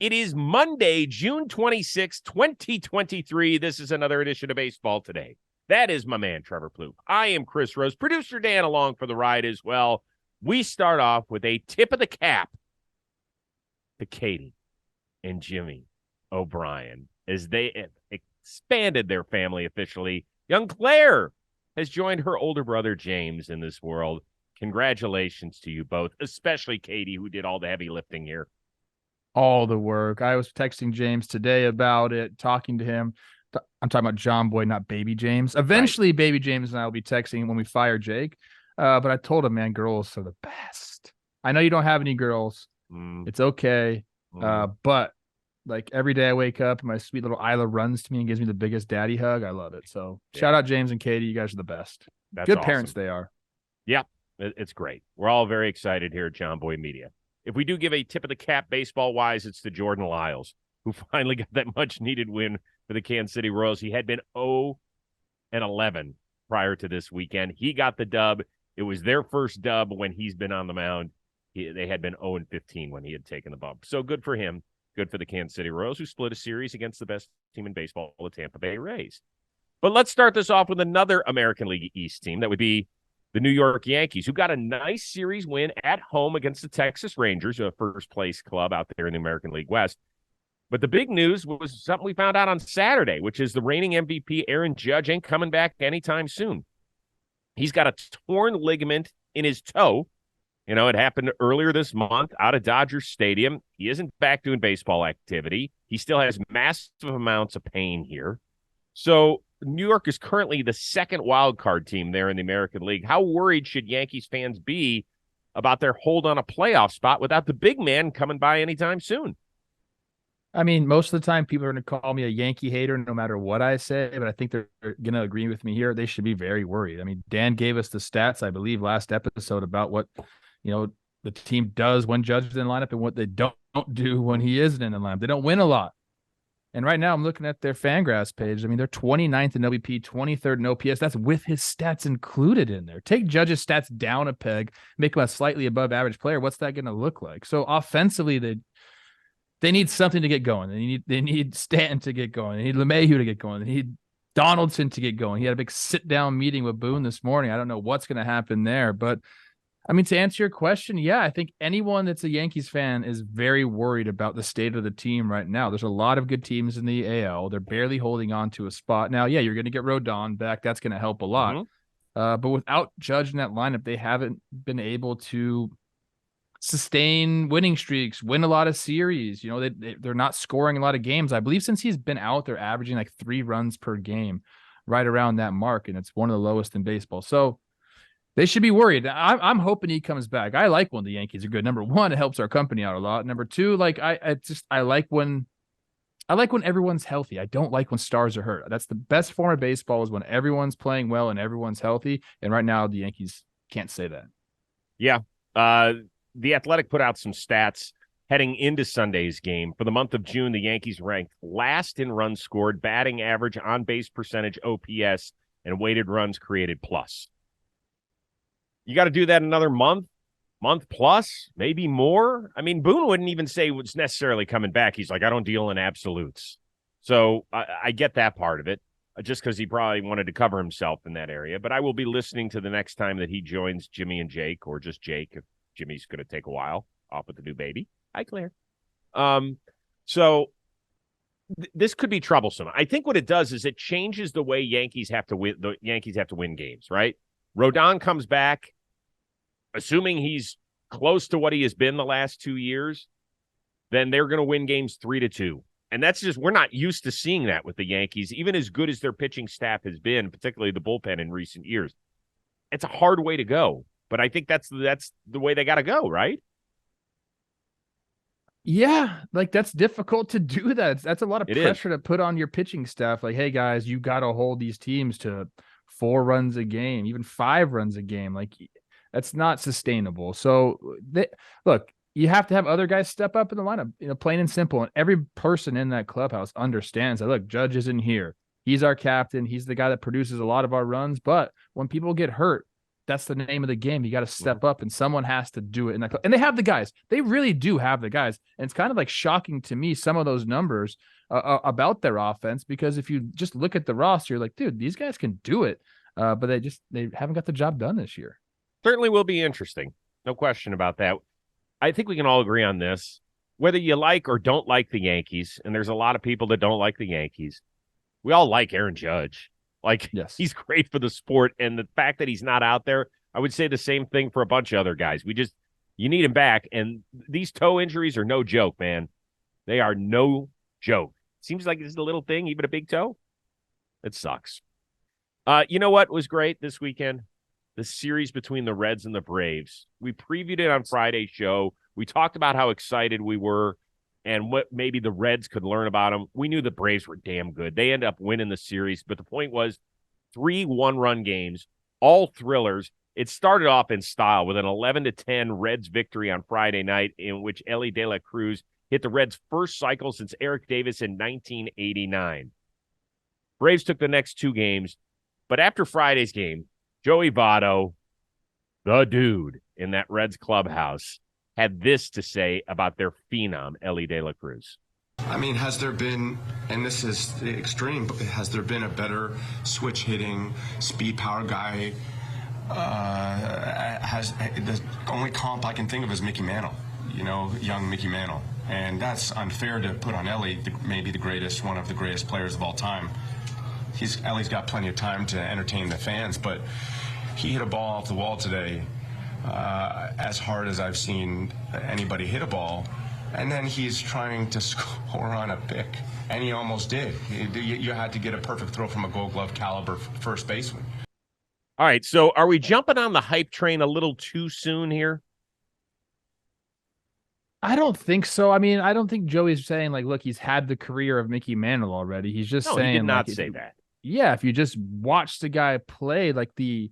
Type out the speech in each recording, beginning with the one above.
It is Monday, June 26, 2023. This is another edition of Baseball Today. That is my man, Trevor Plouffe. I am Chris Rose. Producer Dan along for the ride as well. We start off with a tip of the cap to Katie and Jimmy O'Brien as they expanded their family officially. Young Claire has joined her older brother James in this world. Congratulations to you both, especially Katie, who did all the heavy lifting here. All the work. I was texting James today about it, talking to him. I'm talking about John Boy, not Baby James. Eventually, right. Baby James and I will be texting when we fire Jake. But I told him, man, girls are the best. I know you don't have any girls. It's okay. But like every day I wake up and my sweet little Isla runs to me and gives me the biggest daddy hug. I love it. So shout out James and Katie. You guys are the best. That's good awesome. Parents they are. Yeah, it's great. We're all very excited here at John Boy Media. If we do give a tip of the cap baseball-wise, it's to Jordan Lyles, who finally got that much-needed win for the Kansas City Royals. He had been 0-11 prior to this weekend. He got the dub. It was their first dub when he's been on the mound. They had been 0-15 when he had taken the bump. So good for him. Good for the Kansas City Royals, who split a series against the best team in baseball, the Tampa Bay Rays. But let's start this off with another American League East team. That would be the New York Yankees, who got a nice series win at home against the Texas Rangers, a first-place club out there in the American League West. But the big news was something we found out on Saturday, which is the reigning MVP, Aaron Judge, ain't coming back anytime soon. He's got a torn ligament in his toe. You know, it happened earlier this month out of Dodgers Stadium. He isn't back doing baseball activity. He still has massive amounts of pain here. So New York is currently the second wild card team there in the American League. How worried should Yankees fans be about their hold on a playoff spot without the big man coming by anytime soon? I mean, most of the time people are going to call me a Yankee hater no matter what I say, but I think they're going to agree with me here. They should be very worried. I mean, Dan gave us the stats, I believe, last episode about what, you know, the team does when Judge is in lineup and what they don't do when he isn't in the lineup. They don't win a lot. And right now I'm looking at their Fangraphs page. I mean, they're 29th in OBP, 23rd in OPS. That's with his stats included in there. Take Judge's stats down a peg, make him a slightly above average player. What's that going to look like? So offensively, they need something to get going. They need Stanton to get going. They need LeMahieu to get going. They need Donaldson to get going. He had a big sit-down meeting with Boone this morning. I don't know what's going to happen there, but I mean, to answer your question, yeah, I think anyone that's a Yankees fan is very worried about the state of the team right now. There's a lot of good teams in the AL. They're barely holding on to a spot. Now, yeah, you're going to get Rodon back. That's going to help a lot. But without Judge in that lineup, they haven't been able to sustain winning streaks, win a lot of series. You know, they're not scoring a lot of games. I believe since he's been out, they're averaging like 3 runs per game, right around that mark, and it's one of the lowest in baseball. So they should be worried. I'm hoping he comes back. I like when the Yankees are good. Number one, it helps our company out a lot. Number two, like I like when everyone's healthy. I don't like when stars are hurt. That's the best form of baseball, is when everyone's playing well and everyone's healthy. And right now, the Yankees can't say that. Yeah. The Athletic put out some stats heading into Sunday's game. For the month of June, the Yankees ranked last in runs scored, batting average, on-base percentage, OPS, and weighted runs created plus. You got to do that another month plus, maybe more. I mean, Boone wouldn't even say what's necessarily coming back. He's like, I don't deal in absolutes. So I get that part of it, just because he probably wanted to cover himself in that area. But I will be listening to the next time that he joins Jimmy and Jake, or just Jake, if Jimmy's going to take a while off with the new baby. Hi, Claire. So this could be troublesome. I think what it does is it changes the way Yankees have to win. The Yankees have to win games, right? Rodon comes back, assuming he's close to what he has been the last 2 years, then they're going to win games 3-2. And that's just, we're not used to seeing that with the Yankees, even as good as their pitching staff has been, particularly the bullpen in recent years. It's a hard way to go, but I think that's the way they got to go, right? Yeah, like that's difficult to do that. That's a lot of pressure to put on your pitching staff. Like, hey guys, you got to hold these teams to 4 runs a game, even 5 runs a game. Like, that's not sustainable. So look, you have to have other guys step up in the lineup, you know, plain and simple. And every person in that clubhouse understands that, look, Judge isn't here. He's our captain. He's the guy that produces a lot of our runs. But when people get hurt, that's the name of the game. You got to step up, and someone has to do it. And they have the guys. They really do have the guys. And it's kind of like shocking to me, some of those numbers about their offense, because if you just look at the roster, you're like, dude, these guys can do it. But they haven't got the job done this year. Certainly will be interesting. No question about that. I think we can all agree on this. Whether you like or don't like the Yankees, and there's a lot of people that don't like the Yankees, we all like Aaron Judge. Like, yes, he's great for the sport, and the fact that he's not out there, I would say the same thing for a bunch of other guys. You need him back, and these toe injuries are no joke, man. They are no joke. Seems like it's a little thing, even a big toe. It sucks. You know what was great this weekend? The series between the Reds and the Braves. We previewed it on Friday's show. We talked about how excited we were and what maybe the Reds could learn about them. We knew the Braves were damn good. They ended up winning the series, but the point was 3 one-run games, all thrillers. It started off in style with an 11-10 Reds victory on Friday night, in which Elly De La Cruz hit the Reds' first cycle since Eric Davis in 1989. Braves took the next 2 games, but after Friday's game, Joey Votto, the dude in that Reds clubhouse, had this to say about their phenom, Elly De La Cruz. I mean, has there been, and this is extreme, but has there been a better switch hitting, speed power guy? The only comp I can think of is Mickey Mantle, young Mickey Mantle. And that's unfair to put on Elly, maybe one of the greatest players of all time. Elly's got plenty of time to entertain the fans, but he hit a ball off the wall today as hard as I've seen anybody hit a ball, and then he's trying to score on a pick, and he almost did. You had to get a perfect throw from a Gold Glove caliber first baseman. All right, so are we jumping on the hype train a little too soon here? I don't think so. I mean, I don't think Joey's saying, like, look, he's had the career of Mickey Mantle already. He's just saying, he did not like, say that. Yeah, if you just watch the guy play, like the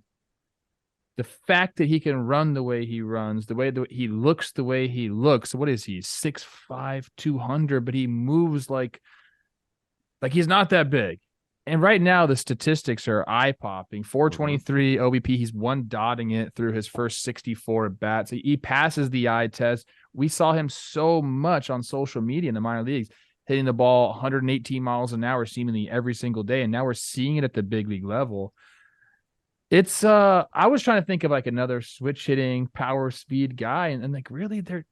fact that he can run the way he runs, the way that he looks the way he looks. What is he? 6'5", 200, but he moves like he's not that big. And right now the statistics are eye-popping. 423 OBP. He's one dotting it through his first 64 at bats. He passes the eye test. We saw him so much on social media in the minor leagues, hitting the ball 118 miles an hour seemingly every single day. And now we're seeing it at the big league level. It's I was trying to think of like another switch hitting power speed guy, and like really there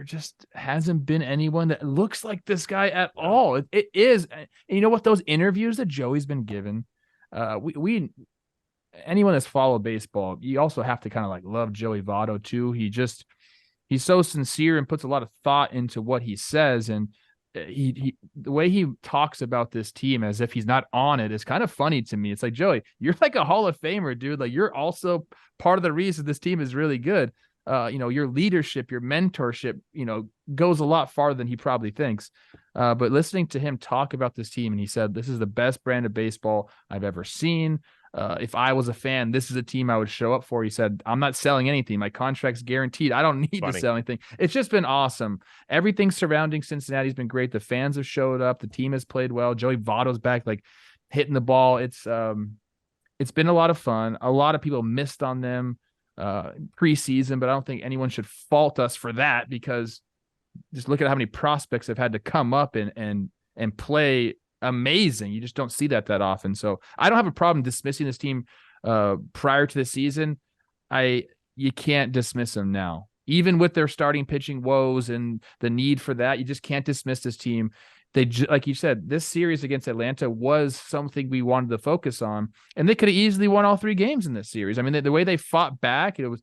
just hasn't been anyone that looks like this guy at all. It is, and you know what, those interviews that Joey's been given, we anyone that's followed baseball, you also have to kind of like love Joey Votto too. He's so sincere and puts a lot of thought into what he says, and he the way he talks about this team as if he's not on it is kind of funny to me. It's like, Joey, you're like a Hall of Famer, dude. Like, you're also part of the reason this team is really good. Your leadership, your mentorship, goes a lot farther than he probably thinks. But listening to him talk about this team, and he said, this is the best brand of baseball I've ever seen. If I was a fan, this is a team I would show up for. He said, I'm not selling anything. My contract's guaranteed. I don't need to sell anything. It's just been awesome. Everything surrounding Cincinnati's been great. The fans have showed up. The team has played well. Joey Votto's back, like hitting the ball. It's been a lot of fun. A lot of people missed on them preseason, but I don't think anyone should fault us for that, because just look at how many prospects have had to come up and play amazing. You just don't see that often. So I don't have a problem dismissing this team prior to the season. You can't dismiss them now, even with their starting pitching woes and the need for that. You just can't dismiss this team. Like you said, this series against Atlanta was something we wanted to focus on, and they could have easily won all 3 games in this series. I mean, the way they fought back, it was,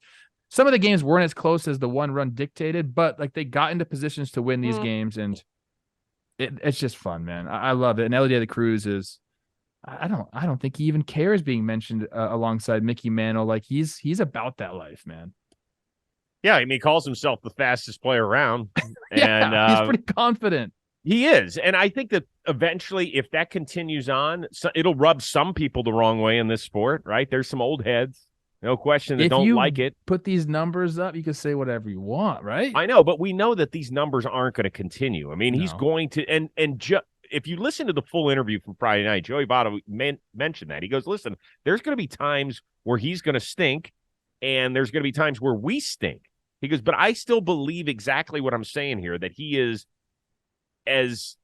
some of the games weren't as close as the one run dictated, but like they got into positions to win these games, and it's just fun, man. I love it. And Elly De La Cruz is, I don't think he even cares being mentioned alongside Mickey Mantle. Like he's about that life, man. Yeah, I mean, he calls himself the fastest player around. Yeah, and he's pretty confident. He is. And I think that eventually, if that continues on, it'll rub some people the wrong way in this sport, right? There's some old heads, no question, that don't like it. Put these numbers up, you can say whatever you want, right? I know, but we know that these numbers aren't going to continue. I mean, he's going to, if you listen to the full interview from Friday night, Joey Votto mentioned that. He goes, listen, there's going to be times where he's going to stink, and there's going to be times where we stink. He goes, but I still believe exactly what I'm saying here, that he is as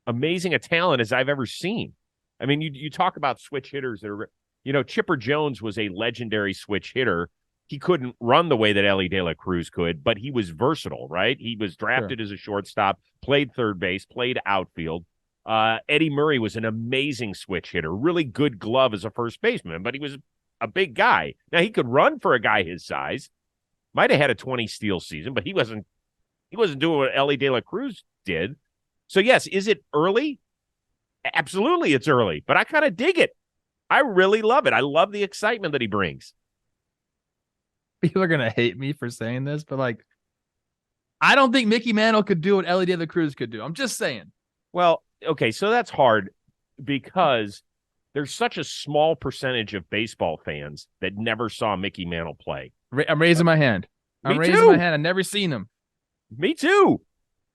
amazing a talent as I've ever seen. I mean, you talk about switch hitters that are, Chipper Jones was a legendary switch hitter. He couldn't run the way that Ellie De La Cruz could, but he was versatile, right? He was drafted as a shortstop, played third base, played outfield. Eddie Murray was an amazing switch hitter, really good glove as a first baseman, but he was a big guy. Now, he could run for a guy his size. Might have had a 20 steal season, but he wasn't doing what Ellie De La Cruz did. So, yes, is it early? Absolutely, it's early, but I kind of dig it. I really love it. I love the excitement that he brings. People are going to hate me for saying this, but I don't think Mickey Mantle could do what Ellie De La Cruz could do. I'm just saying. Well, okay, so that's hard because there's such a small percentage of baseball fans that never saw Mickey Mantle play. I'm raising my hand. Me raising too. my hand. I've never seen him. Me too.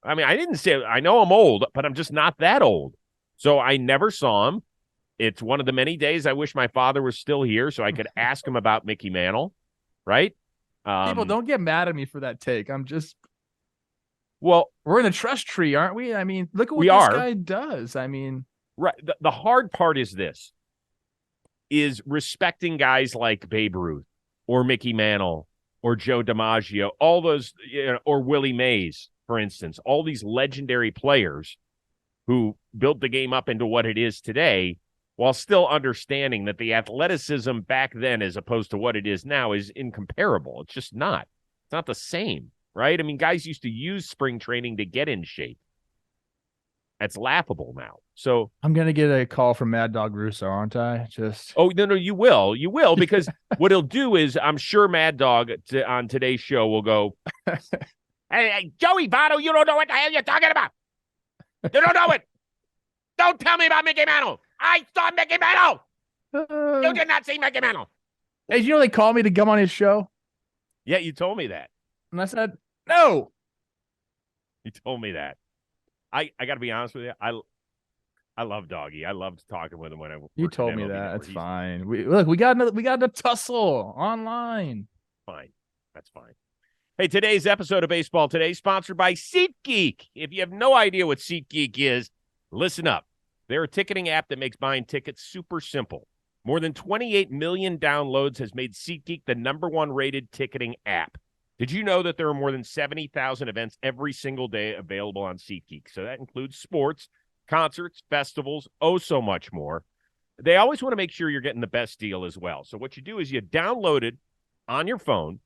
I mean, I didn't say I know I'm old, but I'm just not that old. So I never saw him. It's one of the many days I wish my father was still here so I could ask him about Mickey Mantle, right? People, don't get mad at me for that take. Well, we're in the trust tree, aren't we? I mean, look at what this guy does. I mean, right. The hard part is respecting guys like Babe Ruth or Mickey Mantle or Joe DiMaggio, all those, or Willie Mays, for instance, all these legendary players who built the game up into what it is today, while still understanding that the athleticism back then as opposed to what it is now is incomparable. It's just not. It's not the same, right? I mean, guys used to use spring training to get in shape. That's laughable now. So I'm going to get a call from Mad Dog Russo, aren't I? Oh, no, you will. You will, because what he'll do is, I'm sure Mad Dog on today's show will go, hey, Joey Votto, you don't know what the hell you're talking about. You don't know it. Don't tell me about Mickey Mantle. I saw Mickey Mantle. You did not see Mickey Mantle. Hey, did you know they called me to come on his show? Yeah, you told me that. And I said, no. You told me that. I got to be honest with you. I love Doggy. I loved talking with him when I. You told me that. It's fine. We got a tussle online. Fine, that's fine. Hey, today's episode of Baseball Today sponsored by SeatGeek. If you have no idea what SeatGeek is, listen up. They're a ticketing app that makes buying tickets super simple. More than 28 million downloads has made SeatGeek the #1 rated ticketing app. Did you know that there are more than 70,000 events every single day available on SeatGeek? So that includes sports, concerts, festivals, so much more. They always want to make sure you're getting the best deal as well. So what you do is you download it on your phone,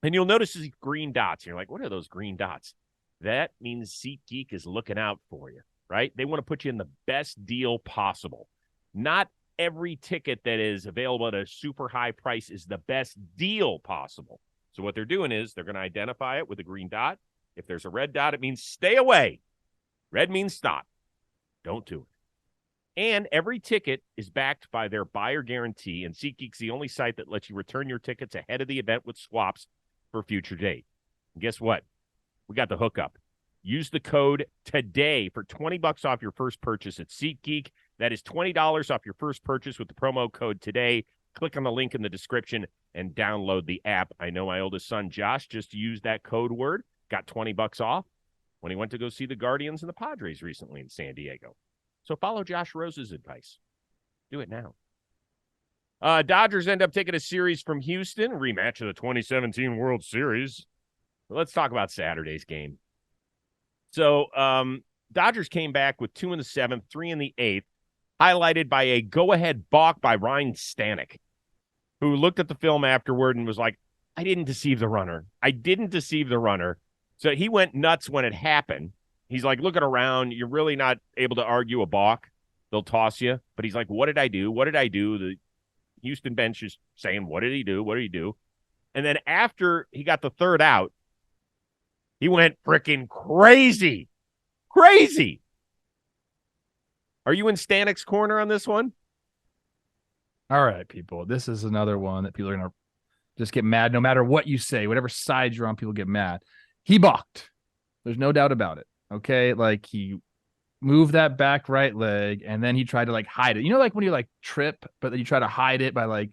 and you'll notice these green dots. You're like, what are those green dots? That means SeatGeek is looking out for you, right? They want to put you in the best deal possible. Not every ticket that is available at a super high price is the best deal possible. So what they're doing is they're going to identify it with a green dot. If there's a red dot, it means stay away. Red means stop. Don't do it. And every ticket is backed by their buyer guarantee, and SeatGeek's the only site that lets you return your tickets ahead of the event with swaps for a future date. And guess what? We got the hookup. Use the code TODAY for $20 off your first purchase at SeatGeek. That is $20 off your first purchase with the promo code TODAY. Click on the link in the description and download the app. I know my oldest son, Josh, just used that code word, got $20 off when he went to go see the Guardians and the Padres recently in San Diego. So follow Josh Rose's advice. Do it now. Dodgers end up taking a series from Houston, rematch of the 2017 World Series. Let's talk about Saturday's game. So Dodgers came back with 2 in the 7th, 3 in the 8th, highlighted by a go-ahead balk by Ryan Stanek, who looked at the film afterward and was like, I didn't deceive the runner. I didn't deceive the runner. So he went nuts when it happened. He's like, looking around, you're really not able to argue a balk. They'll toss you. But he's like, what did I do? What did I do? The Houston bench is saying, what did he do? What did he do? And then after he got the third out, he went freaking crazy. Crazy. Are you in Stanek's corner on this one? All right, people. This is another one that people are going to just get mad no matter what you say. Whatever side you're on, people get mad. He balked. There's no doubt about it. Okay? Like, he moved that back right leg, and then he tried to, hide it. You know, like when you, trip, but then you try to hide it by,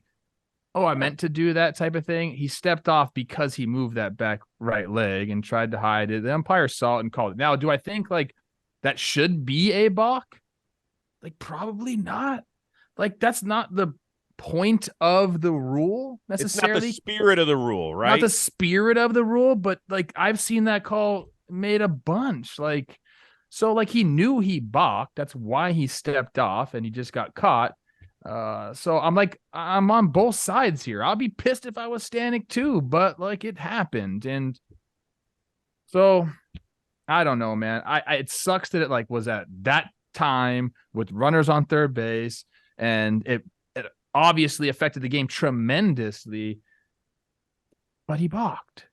oh, I meant to do that type of thing. He stepped off because he moved that back right leg and tried to hide it. The umpire saw it and called it. Now, do I think like that should be a balk? Like, probably not. Like, that's not the point of the rule necessarily. It's not the spirit of the rule, right? Not the spirit of the rule, but like I've seen that call made a bunch. Like, so like he knew he balked. That's why he stepped off and he just got caught. So I'm on both sides here. I'll be pissed if I was Stanek too, but like it happened. And so I don't know, man. It sucks that it like was at that time with runners on third base, and it obviously affected the game tremendously, but he balked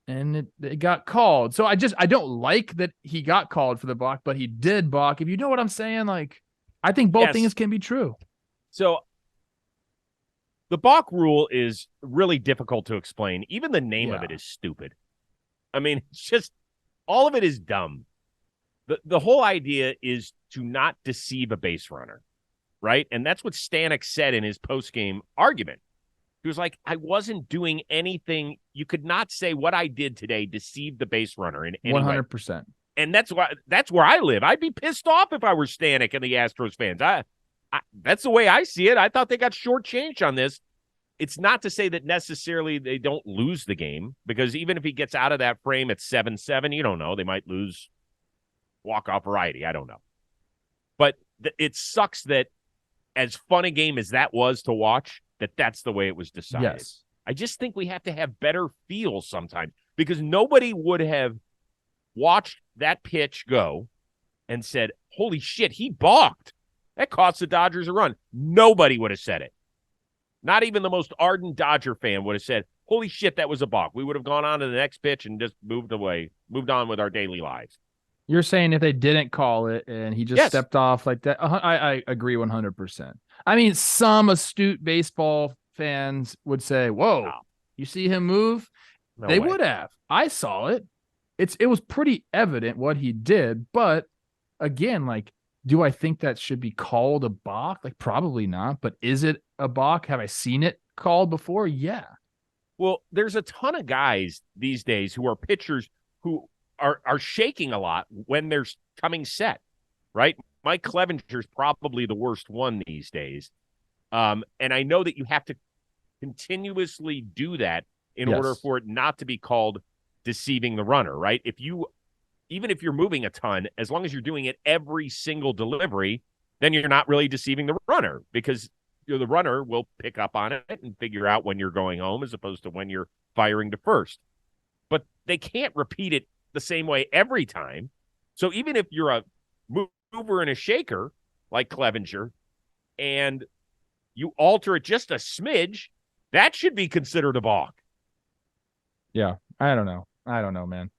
and it got called. So I don't like that he got called for the balk, but he did balk. If you know what I'm saying, like I think both things can be true. So the balk rule is really difficult to explain. Even the name of it is stupid. I mean, it's just all of it is dumb. The whole idea is to not deceive a base runner, right? And that's what Stanek said in his post-game argument. He was like, I wasn't doing anything. You could not say what I did today deceived the base runner in any 100%. way. And that's where I live. I'd be pissed off if I were Stanek and the Astros fans. That's the way I see it. I thought they got shortchanged on this. It's not to say that necessarily they don't lose the game, because even if he gets out of that frame at 7-7, you don't know. They might lose walk-off variety. I don't know. But it sucks that as fun a game as that was to watch, that's the way it was decided. Yes. I just think we have to have better feel sometimes, because nobody would have watched that pitch go and said, holy shit, he balked. That cost the Dodgers a run. Nobody would have said it. Not even the most ardent Dodger fan would have said, holy shit, that was a balk. We would have gone on to the next pitch and just moved on with our daily lives. You're saying if they didn't call it and he just stepped off like that, I agree 100%. I mean, some astute baseball fans would say, whoa, you see him move? No they way. would have. I saw it. It was pretty evident what he did. But again, like, do I think that should be called a balk? Like, probably not. But is it a balk? Have I seen it called before? Yeah. Well, there's a ton of guys these days who are pitchers who are shaking a lot when they're coming set, right? Mike Clevenger's probably the worst one these days. And I know that you have to continuously do that in order for it not to be called deceiving the runner, right? Even if you're moving a ton, as long as you're doing it every single delivery, then you're not really deceiving the runner, because the runner will pick up on it and figure out when you're going home as opposed to when you're firing to first. But they can't repeat it the same way every time. So even if you're a mover and a shaker like Clevenger and you alter it just a smidge, that should be considered a balk. Yeah, I don't know, man.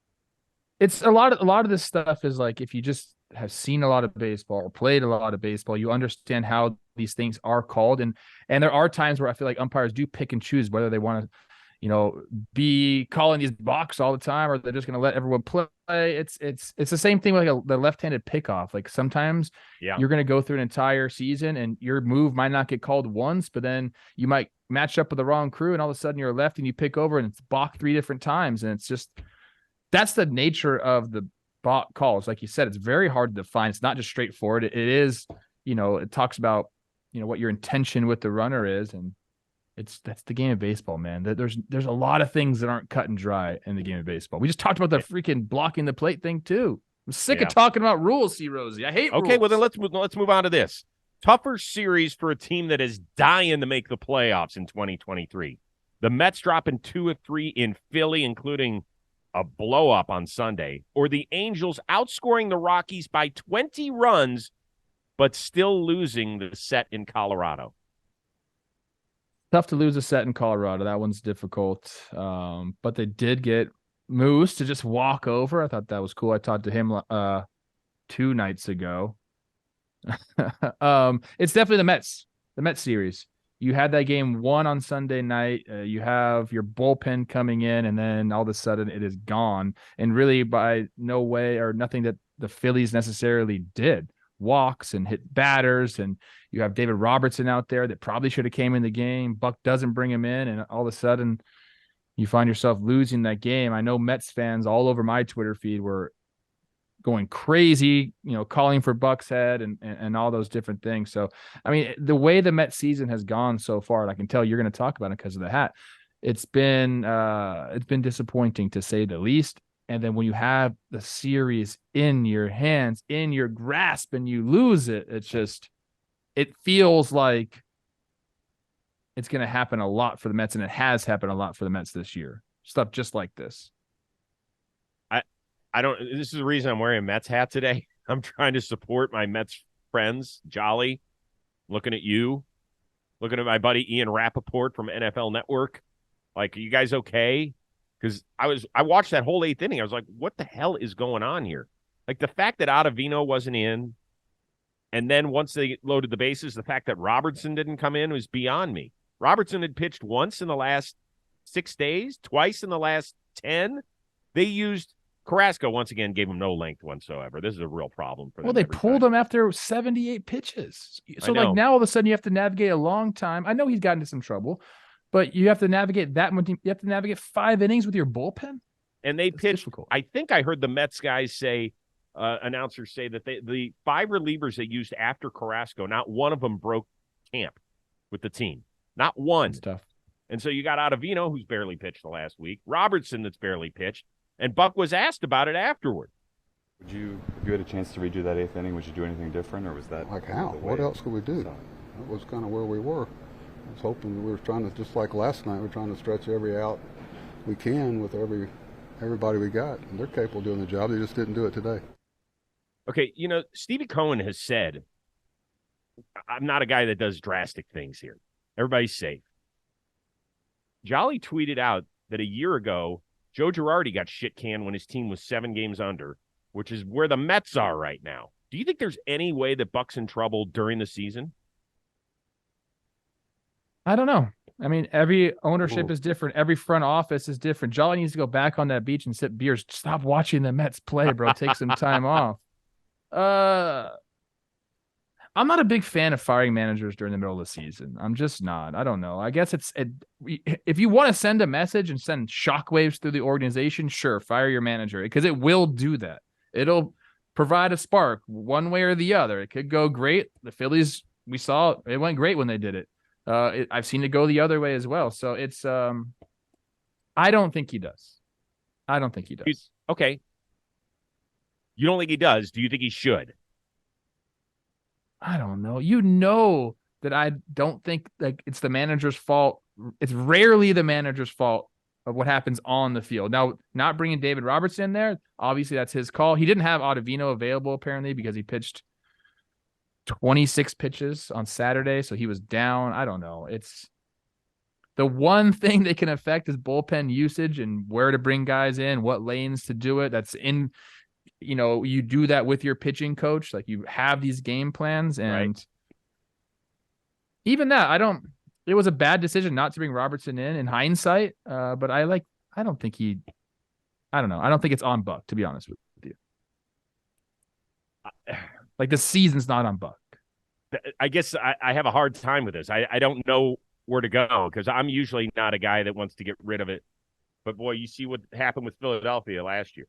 It's a lot of this stuff is like, if you just have seen a lot of baseball or played a lot of baseball, you understand how these things are called. And there are times where I feel like umpires do pick and choose whether they want to, be calling these balks all the time, or they're just going to let everyone play. It's the same thing with like the left-handed pickoff. Like sometimes you're going to go through an entire season and your move might not get called once, but then you might match up with the wrong crew and all of a sudden you're left and you pick over and it's balked 3 different times. And it's just, that's the nature of the balk calls. Like you said, it's very hard to define. It's not just straightforward. It is, it talks about, what your intention with the runner is. And that's the game of baseball, man. There's a lot of things that aren't cut and dry in the game of baseball. We just talked about the freaking blocking the plate thing too. I'm sick of talking about rules, C. Rosie. I hate rules. Okay, well then let's move on to this. Tougher series for a team that is dying to make the playoffs in 2023. The Mets dropping 2 of 3 in Philly, including a blow-up on Sunday, or the Angels outscoring the Rockies by 20 runs, but still losing the set in Colorado. Tough to lose a set in Colorado. That one's difficult. But they did get Moose to just walk over. I thought that was cool. I talked to him 2 nights ago. It's definitely the Mets series. You had that game 1 on Sunday night. You have your bullpen coming in, and then all of a sudden it is gone. And really by no way or nothing that the Phillies necessarily did. walks and hit batters, and you have David Robertson out there that probably should have came in the game. Buck doesn't bring him in, and all of a sudden you find yourself losing that game. I know Mets fans all over my Twitter feed were going crazy, calling for Buck's head and all those different things. So, I mean, the way the Mets season has gone so far, and I can tell you're going to talk about it because of the hat. It's been disappointing to say the least. And then when you have the series in your hands, in your grasp, and you lose it, it feels like it's going to happen a lot for the Mets, and it has happened a lot for the Mets this year. Stuff just like this. This is the reason I'm wearing a Mets hat today. I'm trying to support my Mets friends. Jolly, looking at you, looking at my buddy Ian Rappaport from NFL Network. Like, are you guys okay? Because I watched that whole 8th inning. I was like, what the hell is going on here? Like, the fact that Ottavino wasn't in, and then once they loaded the bases, the fact that Robertson didn't come in was beyond me. Robertson had pitched once in the last 6 days, twice in the last 10. They used Carrasco, once again, gave him no length whatsoever. This is a real problem for them. Well, they pulled him after 78 pitches. So, like, now all of a sudden you have to navigate a long time. I know he's gotten into some trouble, but you have to navigate that much. You have to navigate 5 innings with your bullpen. And they pitched. Difficult. I think I heard the Mets guys say, announcers say that the 5 relievers they used after Carrasco, not one of them broke camp with the team. Not one. That's tough. And so you got Ottavino, who's barely pitched the last week, Robertson, that's barely pitched, and Buck was asked about it afterward. If you had a chance to redo that 8th inning, would you do anything different, or was that like how? What else could we do? That was kind of where we were. I was hoping we were trying to, just like last night, we're trying to stretch every out we can with everybody we got. And they're capable of doing the job. They just didn't do it today. Okay, Stevie Cohen has said, I'm not a guy that does drastic things here. Everybody's safe. Jolly tweeted out that a year ago, Joe Girardi got shit canned when his team was 7 games under, which is where the Mets are right now. Do you think there's any way that Buck's in trouble during the season? I don't know. I mean, every ownership is different. Every front office is different. Jolly needs to go back on that beach and sip beers. Stop watching the Mets play, bro. Take some time off. I'm not a big fan of firing managers during the middle of the season. I'm just not. I don't know. I guess if you want to send a message and send shockwaves through the organization, sure, fire your manager, because it will do that. It'll provide a spark one way or the other. It could go great. The Phillies, we saw it went great when they did it. I've seen it go the other way as well. So it's I don't think he does. Okay. You don't think he does? Do you think he should? I don't know. That I don't think like it's the manager's fault. It's rarely the manager's fault of what happens on the field. Now, not bringing David Robertson in there, obviously that's his call. He didn't have Ottavino available apparently because he pitched 26 pitches on Saturday, so he was down. I don't know. It's the one thing that can affect is bullpen usage and where to bring guys in, what lanes to do it. That's in, you do that with your pitching coach. Like, you have these game plans, and even that, it was a bad decision not to bring Robertson in hindsight. But I don't think it's on Buck, to be honest with you. Like, the season's not on Buck. I guess I have a hard time with this. I don't know where to go because I'm usually not a guy that wants to get rid of it. But, boy, you see what happened with Philadelphia last year,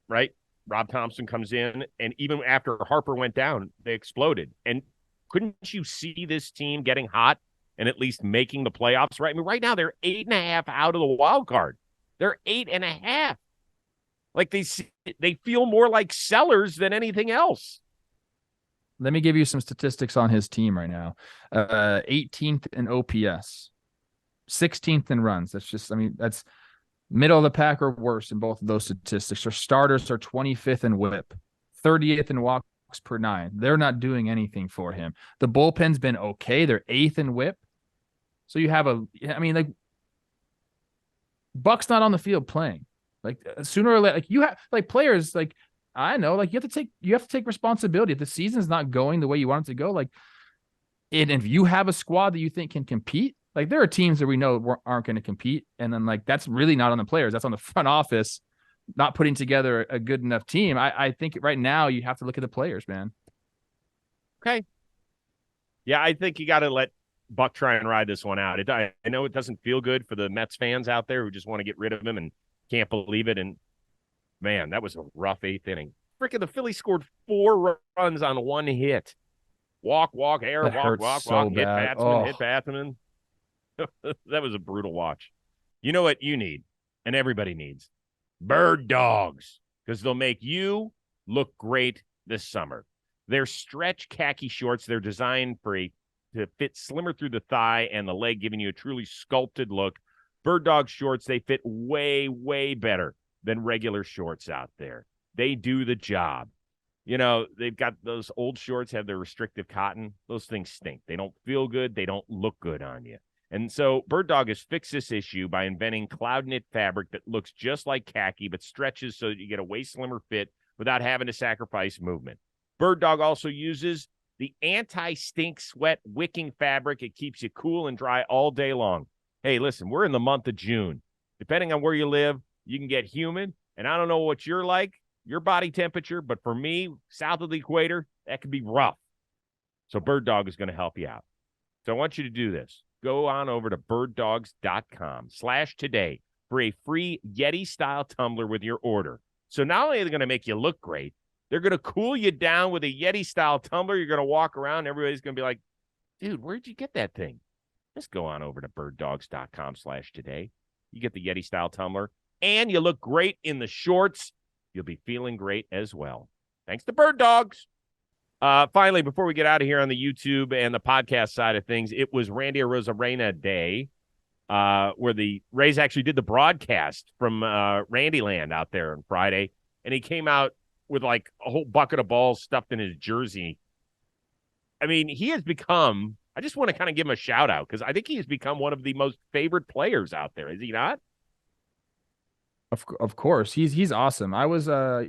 right? Rob Thompson comes in, and even after Harper went down, they exploded. And couldn't you see this team getting hot and at least making the playoffs? Right? I mean, right now they're 8.5 out of the wild card. They're 8.5. Like, they feel more like sellers than anything else. Let me give you some statistics on his team right now. 18th in OPS, 16th in runs. That's middle of the pack or worse in both of those statistics. Their starters are 25th in WHIP, 30th in walks per 9. They're not doing anything for him. The bullpen's been okay. They're 8th in WHIP. So you have Buck's not on the field playing. Like, sooner or later, like, you have like players like, I know, like, you have to take responsibility. If the season's not going the way you want it to go, like, and if you have a squad that you think can compete, like, there are teams that we know aren't going to compete, and then, like, that's really not on the players. That's on the front office not putting together a good enough team. I think right now you have to look at the players, man. Okay. Yeah, I think you got to let Buck try and ride this one out. I know it doesn't feel good for the Mets fans out there who just want to get rid of him and can't believe it. And, man, that was a rough 8th inning. Freaking the Phillies scored 4 runs on 1 hit. Walk, air, That walk, hurts walk, so walk, hit bad. batsman, Oh. hit batsman. That was a brutal watch. You know what you need, and everybody needs? Bird dogs, because they'll make you look great this summer. They're stretch khaki shorts. They're designed to fit slimmer through the thigh and the leg, giving you a truly sculpted look. Bird dog shorts, they fit way, way better than regular shorts out there. They do the job. You know, they've got those old shorts have their restrictive cotton. Those things stink. They don't feel good. They don't look good on you. And so Bird Dog has fixed this issue by inventing cloud knit fabric that looks just like khaki but stretches so that you get a way slimmer fit without having to sacrifice movement. Bird Dog also uses the anti-stink sweat wicking fabric. It keeps you cool and dry all day long. Hey, listen, we're in the month of June. Depending on where you live, you can get humid. And I don't know what you're like, your body temperature, but for me, south of the equator, that could be rough. So Bird Dog is going to help you out. So I want you to do this. Go on over to birddogs.com/today for a free Yeti-style tumbler with your order. So not only are they going to make you look great, they're going to cool you down with a Yeti-style tumbler. You're going to walk around. Everybody's going to be like, dude, where'd you get that thing? Just go on over to birddogs.com/today. You get the Yeti-style tumbler, and you look great in the shorts. You'll be feeling great as well. Thanks to Bird Dogs. Finally, before we get out of here on the YouTube and the podcast side of things, it was Randy Arozarena Day, where the Rays actually did the broadcast from Randyland out there on Friday, and he came out with like a whole bucket of balls stuffed in his jersey. I mean, he has become, I just want to kind of give him a shout out because I think he has become one of the most favorite players out there. Is he not? Of course, he's awesome. I was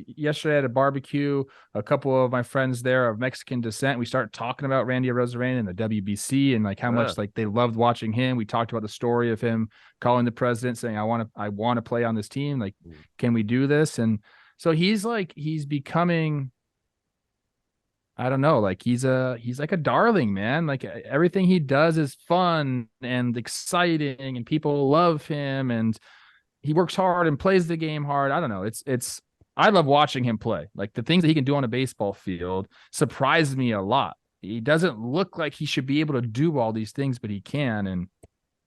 yesterday at a barbecue. A couple of my friends there of Mexican descent. We started talking about Randy Arozarena and the WBC and like how much like they loved watching him. We talked about the story of him calling the president saying, "I want to play on this team. Like, can we do this?" And so he's becoming. I don't know, like he's like a darling, man. Like everything he does is fun and exciting, and people love him and. He works hard and plays the game hard. I don't know. I love watching him play. Like the things that he can do on a baseball field surprise me a lot. He doesn't look like he should be able to do all these things, but he can. And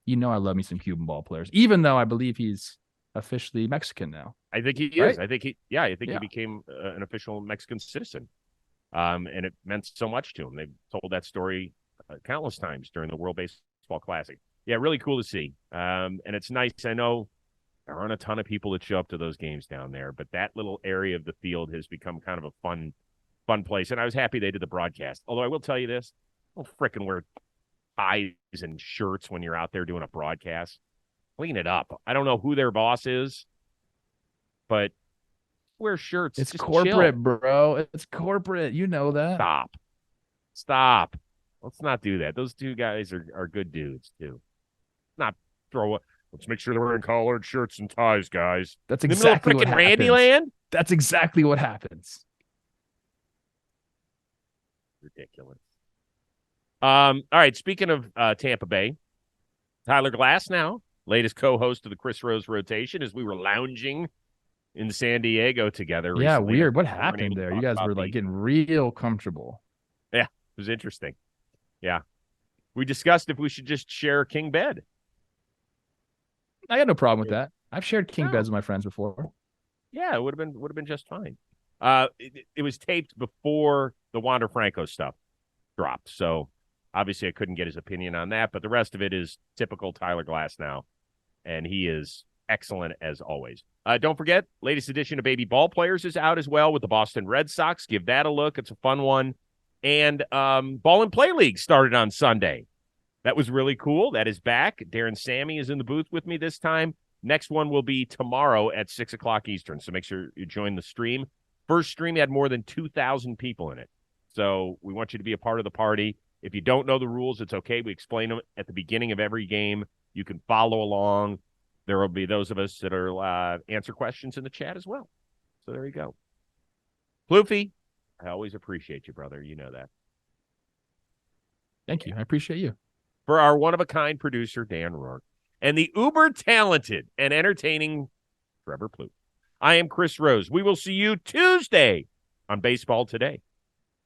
I love me some Cuban ball players, even though I believe he's officially Mexican now. I think he is. I think he became an official Mexican citizen. And it meant so much to him. They've told that story countless times during the World Baseball Classic. Yeah, really cool to see. And it's nice. I know there aren't a ton of people that show up to those games down there, but that little area of the field has become kind of a fun place. And I was happy they did the broadcast. Although I will tell you this, don't frickin' wear ties and shirts when you're out there doing a broadcast. Clean it up. I don't know who their boss is, but wear shirts. It's just corporate, chill. bro. It's corporate. You know that. Stop. Let's not do that. Those two guys are good dudes, too. Not throw a... Let's make sure they're wearing collared shirts and ties, guys. That's exactly what happens. Randyland? That's exactly what happens. Ridiculous. All right, speaking of Tampa Bay, Tyler Glass now, latest co-host of the Chris Rose rotation as we were lounging in San Diego together recently. Yeah, weird. What happened there? You guys were like getting real comfortable. Yeah, it was interesting. Yeah. We discussed if we should just share a king bed. I got no problem with that. I've shared king beds with my friends before. Yeah, it would have been just fine. It was taped before the Wander Franco stuff dropped, so obviously I couldn't get his opinion on that. But the rest of it is typical Tyler Glass now, and he is excellent as always. Don't forget, latest edition of Baby Ball Players is out as well with the Boston Red Sox. Give that a look; it's a fun one. And Ball and Play League started on Sunday. That was really cool. That is back. Darren Sammy is in the booth with me this time. Next one will be tomorrow at 6 o'clock Eastern, so make sure you join the stream. First stream had more than 2,000 people in it, so we want you to be a part of the party. If you don't know the rules, it's okay. We explain them at the beginning of every game. You can follow along. There will be those of us that are answer questions in the chat as well. So there you go. Plouffe, I always appreciate you, brother. You know that. Thank you. I appreciate you. For our one-of-a-kind producer, Dan Rourke, and the uber-talented and entertaining Trevor Plouffe, I am Chris Rose. We will see you Tuesday on Baseball Today.